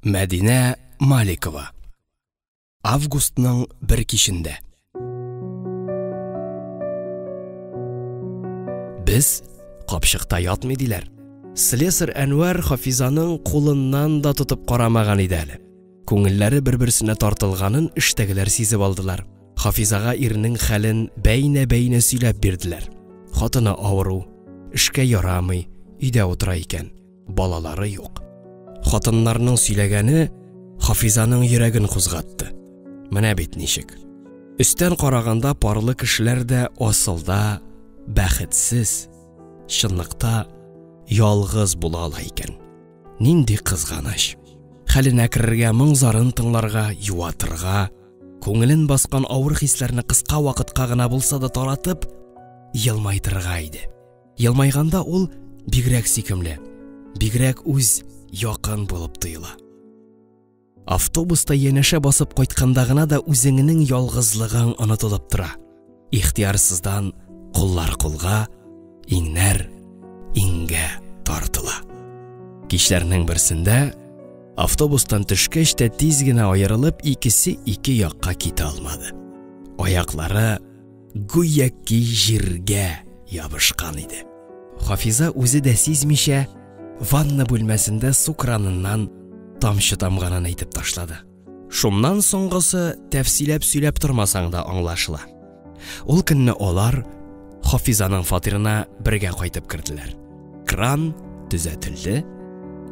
Мәдинә Маликова. Августның бір кешендә. Біз қапшықта ятмый диләр. Слесарь Әнвәр Хафизаның қолыннан да тотып қарамаған иде әле. Күңелләре бер-берсенә тартылганын эштәгеләр сизеп алдылар. Хафизага ирнең хәлен бәйнә-бәйнә сөйләп бирделәр. Хатыны авыру, эшкә ярамый, өйдә утыра икән, балалары юк. Хатыннарның сөйләгәне Хафизаның йөрәген кузгатты. Менә бит ничек. Өстән караганда парлы кешеләр дә асылда бәхетсез, чынлыкта ялгыз була икән. Нинди кызганыч. Хәленә керергә, моңзарын тыңларга, юатырга, күңелен баскан авыр хисләрне кыска вакытка гына булса да таратып, елмайтырга иде. Елмайганда ул бигрәк сөйкемле, бигрәк үз якын булып тоела. Автобуста янәшә басып кайтканда гына да үзеңнең ялгызлыгың онытылып тора. Ихтиярсыздан куллар кулга, иңнәр иңгә тартыла. Кичләрнең берсендә автобустан төшкәч тә тиз генә аерылып, икесе ике якка китә алмады. Аяклары гүяки җиргә ябышкан иде. Хафиза үзе дә сизмичә ванна бүлмәсендә су краныннан тамчы тамганын әйтеп ташлады. Шуннан соңгысы тәфсиләп сөйләп тормасаң да аңлашыла. Ул көнне алар Хафизаның фатирына бергә кайтып керделәр. Кран төзәтелде,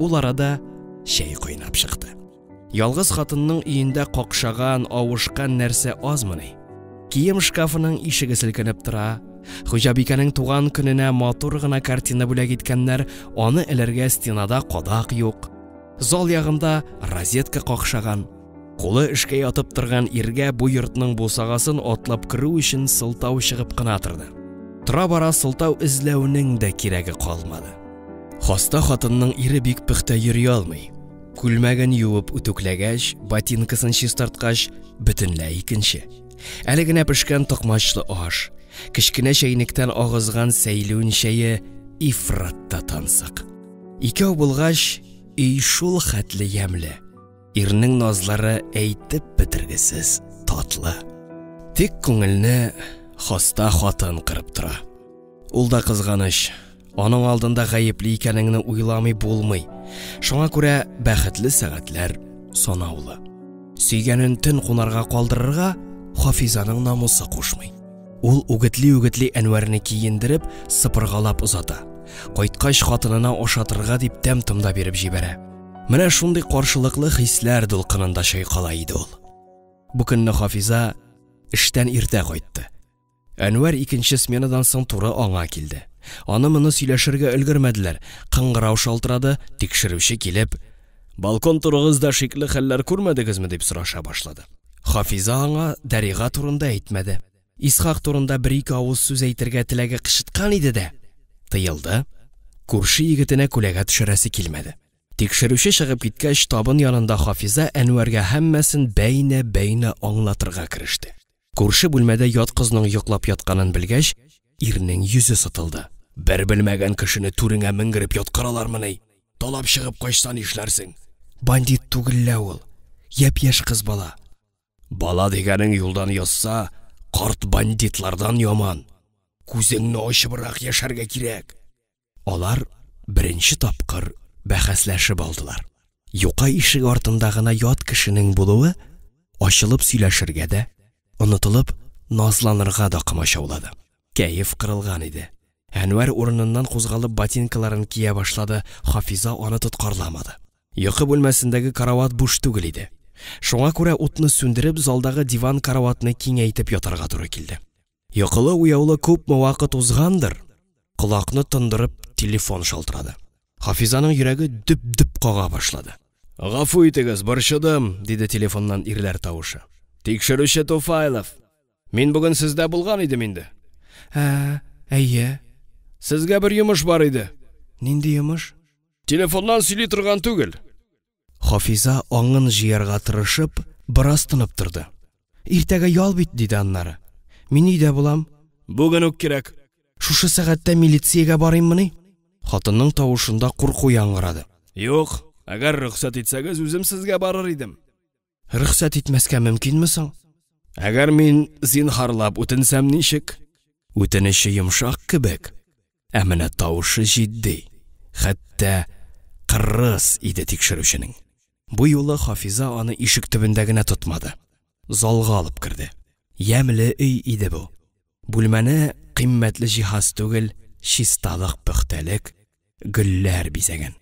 ул арада чәй кайнап чыкты. Ялгыз хатынның өендә какшаган, авышкан нәрсә азмыни. Кием шкафының ишеге селкенеп тора. Хуҗабикәнең туган көненә матур гына картина бүләк иткәннәр, аны эләргә стенада кадак юк. Зал ягында розетка какшаган. Кулы эшкә ятып торган иргә бу йортның бусагасын атлап керү өчен сылтау чыгып кына торды. Тора-бара сылтау эзләүнең дә кирәге калмады. Хаста хатынның ире бик пөхтә йөри алмый. Күлмәген юып үтүкләгәч, ботинкасын чистарткач, бөтенләй икенче. Әле генә пешкән токмачлы аш, кечкенә чәйнектән агызган сәйлүн чәе ифратта тансык. Икәү булгач, өй шул хәтле ямлы. Ирнең назлары әйтеп бетергесез татлы. Тик күңелне хаста хатын кырып тора. Ул да кызганыч. Аның алдында гаепле икәнеңне уйламый булмый. Шуңа күрә бәхетле сәгатьләр санаулы. Сөйгәнен төн кунарга калдырырга Хафизаның намусы кушмый. Ул үгетли Әнвәрне киендереп, сыпыргалап узата. Кайткач хатынына ашатырга дип тәм-томда биреп җибәрә. Менә шундый каршылыклы хисләр дулкынында чайкала иде ул. Бу көнне Хафиза эштән иртә кайтты. Әнвәр икенче сменадан соң туры аңа килде. Аны-моны сөйләшергә өлгермәделәр. Кыңгырау шалтырады, тикшерүче килеп, «Балкон турыгызда шикле хәлләр күрмәдегезме?» дип сораша башлады. Хафиза аңа Дәрига турында әйтмәде. Исхак турында бер-ике авыз сүз әйтергә теләге кышыткан иде дә. Тыелды. Күрше егетенә күләгә төшерәсе килмәде. Тикшерүче чыгып киткәч, табын янында Хафиза Әнвәргә һәммәсен бәйнә-бәйнә аңлатырга кереште. Күрше бүлмәдә ят кызның йоклап ятканын белгәч, ирнең йөзе сытылды. Бер белмәгән кешене түреңә менгереп яткыралармыни? Талап чыгып кайшсан эшләрсең. Бандит түгеллә ул. Япь-яшь кыз бала. Бала дигәнең юлдан язса, карт бандитлардан яман. Күзеңне ачыбрак яшәргә кирәк. Алар беренче тапкыр бәхәсләшеп алдылар. Юка ишек артында гына ят кешенең булуы ачылып сөйләшергә дә, онытылып назланырга да комачаулады. Кәеф кырылган иде. Әнвәр урыныннан кузгалып ботинкаларын кия башлады, Хафиза аны тоткарламады. Йокы бүлмәсендәге карават буш түгел иде. Шуңа күрә утны сүндереп, залдагы диван караватны киңәйтеп ятарга туры килде. Йокылы уяулы күпме вакыт узгандыр, колакны тындырып телефон шалтырады. Хафизаның йөрәге дөп-дөп кага башлады. «Гафу итегез, борчыдым», диде телефоннан ирләр тавышы. «Тикшерүче Туфайлов. Мин бүген сездә булган идем инде». Әйе. Сезгә бер йомыш бар иде. Нинди йомыш? Телефоннан сөйли торган түгел. Хафиза аңын җыярга тырышып, бераз тынып торды. Иртәгә ял бит, диде аннары. Мин өйдә булам. Бүген үк кирәк. Шушы сәгатьтә милициягә барыйммыни? Хатынның тавышында курку яңгырады. Юк, Әгәр рөхсәт итсәгез, үзем сезгә барыр идем. Рөхсәт итмәскә мөмкинме соң? Әгәр мин зинһарлап үтенсәм ничек? Үтенеше йомшак кебек, ә менә тавышы җитди. Хәтта кырыс иде тикшерүченең. Бу юлы Хафиза аны ишек төбендә генә тотмады. Залга алып керде. Ямле өй иде бу. Бүлмәне кыйммәтле җиһаз түгел, чисталык, пөхтәлек, гөлләр бизәгән.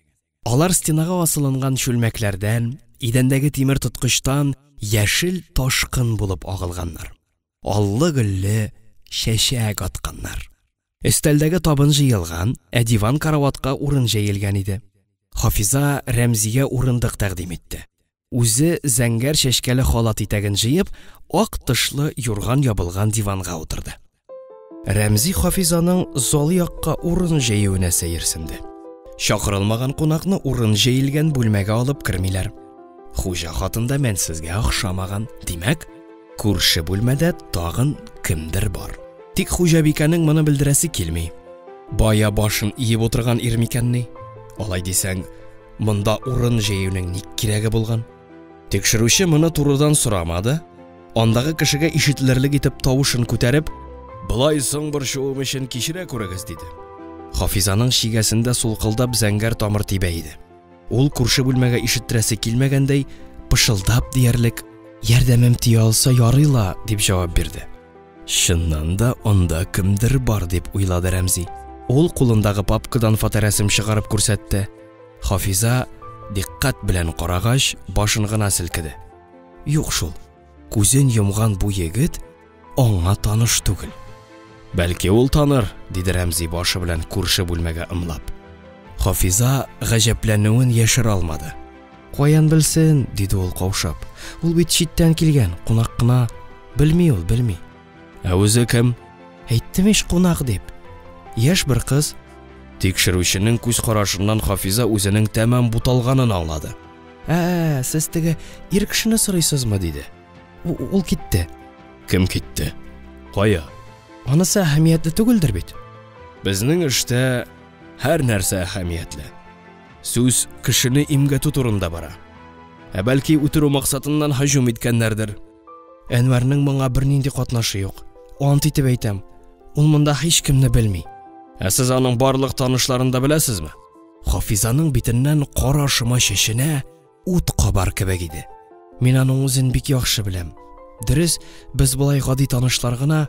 Алар стенага асылынган чүлмәкләрдән, идәндәге тимер тоткычтан яшел ташкын булып агылганнар. Аллы-гөлле чәчәк атканнар. Өстәлдәге табын җыелган, ә диван караватка урын җәелгән иде. Хафиза Рәмзигә урындык тәкъдим итте. Үзе зәңгәр чәчкәле халат итәген җыеп, ак тышлы юрган ябылган диванга утырды. Рәмзи Хафизаның зал якка урын җәюенә сәерсенде. Чакырылмаган кунакны урын җәелгән бүлмәгә алып кермиләр. Хуҗа хатында мәнсезгә охшамаган. Димәк, күрше бүлмәдә тагын кемдер бар. Тик хуҗабикәнең моны белдерәсе килми. Бая башын иеп утырган ир микәнни? Алай дисәң, монда урын җәюнең ник кирәге булган? Тикшерүче моны турыдан сорамады. Андагы кешегә ишетелерлек итеп тавышын күтәреп, "Булай соң борчуым өчен кичерә күрегез" диде. Хафизаның шигәсендә сулкылдап зәңгәр тамыр тибә иде. Ул күрше бүлмәгә ишеттерәсе килмәгәндәй, пышылдап диярлек, "Ярдәмем тия алса ярыйла" дип җавап бирде. Чыннан да анда кемдер бар дип уйлады Рәмзи. Ул кулындагы папкадан фоторәсем чыгарып күрсәтте. Хафиза диккать белән карагач, башын гына селкеде. Юк шул. Күзен йомган бу егет аңа таныш түгел. Бәлки ул таныр, диде Рәмзи башы белән күрше бүлмәгә ымлап. Хафиза гаҗәпләнүен яшерә алмады. "Каян белсен?" диде ул каушап. "Ул бит читтән килгән, кунак кына, белми ул, белми." "Ә үзе кем?" "Әйттем ич кунак дип. Яшь бер кыз." Тикшерүченең күз карашыннан Хафиза үзенең тәмам буталганын аңлады. Сез теге ир кешене сорыйсызмы?" диде. "Ул китте." "Кем китте? Кая?" "Анысы әһәмиятле түгелдер бит." "Безнең эштә һәр нәрсә әһәмиятле. Сүз кешене имгәтү турында бара. Ә бәлки үтерү максатыннан һөҗүм иткәннәрдер." "Әнвәрнең моңа бернинди катнашы юк. Ант итеп әйтәм, ул монда һич кемне белми." "Ә сез аның барлык танышларын да беләсезме?" Хафизаның битеннән карашыма чәченә ут кабар кебек иде. "Мин аның үзен бик яхшы беләм. Дөрес, без булай гади танышлар гына,